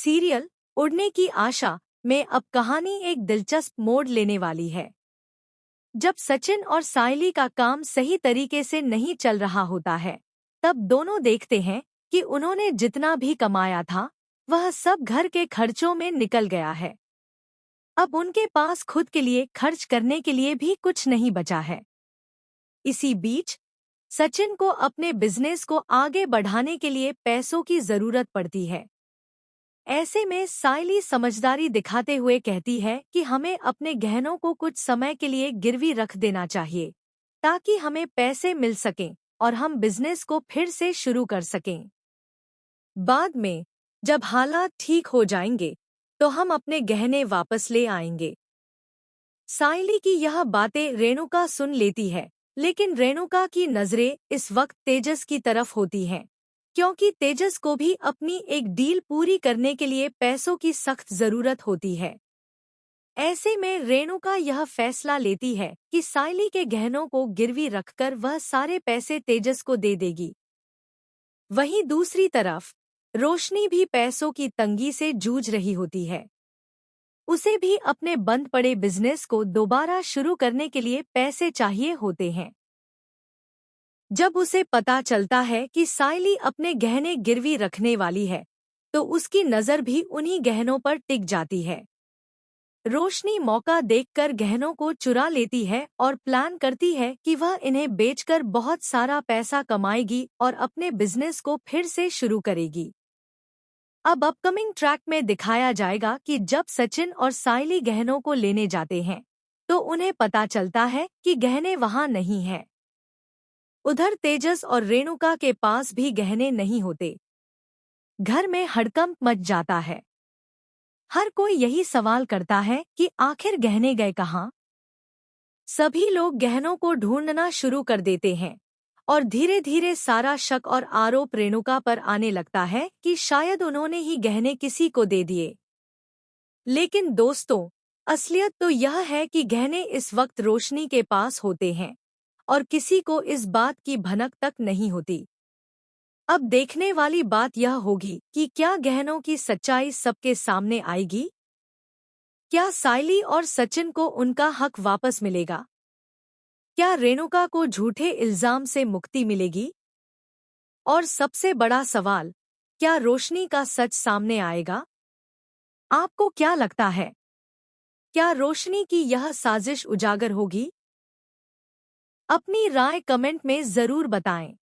Serial उड़ने की आशा में अब कहानी एक दिलचस्प मोड़ लेने वाली है। जब सचिन और सायली का काम सही तरीके से नहीं चल रहा होता है, तब दोनों देखते हैं कि उन्होंने जितना भी कमाया था वह सब घर के खर्चों में निकल गया है। अब उनके पास खुद के लिए खर्च करने के लिए भी कुछ नहीं बचा है। इसी बीच सचिन को अपने बिजनेस को आगे बढ़ाने के लिए पैसों की जरूरत पड़ती है। ऐसे में सायली समझदारी दिखाते हुए कहती है कि हमें अपने गहनों को कुछ समय के लिए गिरवी रख देना चाहिए, ताकि हमें पैसे मिल सकें और हम बिजनेस को फिर से शुरू कर सकें। बाद में जब हालात ठीक हो जाएंगे तो हम अपने गहने वापस ले आएंगे। सायली की यह बातें रेणुका सुन लेती है, लेकिन रेणुका की नजरें इस वक्त तेजस की तरफ होती हैं, क्योंकि तेजस को भी अपनी एक डील पूरी करने के लिए पैसों की सख्त जरूरत होती है। ऐसे में रेणुका यह फैसला लेती है कि सायली के गहनों को गिरवी रखकर वह सारे पैसे तेजस को दे देगी। वहीं दूसरी तरफ रोशनी भी पैसों की तंगी से जूझ रही होती है। उसे भी अपने बंद पड़े बिजनेस को दोबारा शुरू करने के लिए पैसे चाहिए होते हैं। जब उसे पता चलता है कि सायली अपने गहने गिरवी रखने वाली है, तो उसकी नज़र भी उन्हीं गहनों पर टिक जाती है। रोशनी मौका देखकर गहनों को चुरा लेती है और प्लान करती है कि वह इन्हें बेचकर बहुत सारा पैसा कमाएगी और अपने बिजनेस को फिर से शुरू करेगी। अब अपकमिंग ट्रैक में दिखाया जाएगा कि जब सचिन और सायली गहनों को लेने जाते हैं, तो उन्हें पता चलता है कि गहने वहां नहीं हैं। उधर तेजस और रेणुका के पास भी गहने नहीं होते। घर में हड़कंप मच जाता है। हर कोई यही सवाल करता है कि आखिर गहने गए कहाँ? सभी लोग गहनों को ढूंढना शुरू कर देते हैं और धीरे धीरे सारा शक और आरोप रेणुका पर आने लगता है कि शायद उन्होंने ही गहने किसी को दे दिए। लेकिन दोस्तों, असलियत तो यह है कि गहने इस वक्त रोशनी के पास होते हैं और किसी को इस बात की भनक तक नहीं होती। अब देखने वाली बात यह होगी कि क्या गहनों की सच्चाई सबके सामने आएगी? क्या सायली और सचिन को उनका हक वापस मिलेगा? क्या रेणुका को झूठे इल्जाम से मुक्ति मिलेगी? और सबसे बड़ा सवाल, क्या रोशनी का सच सामने आएगा? आपको क्या लगता है? क्या रोशनी की यह साजिश उजागर होगी? अपनी राय कमेंट में जरूर बताएं।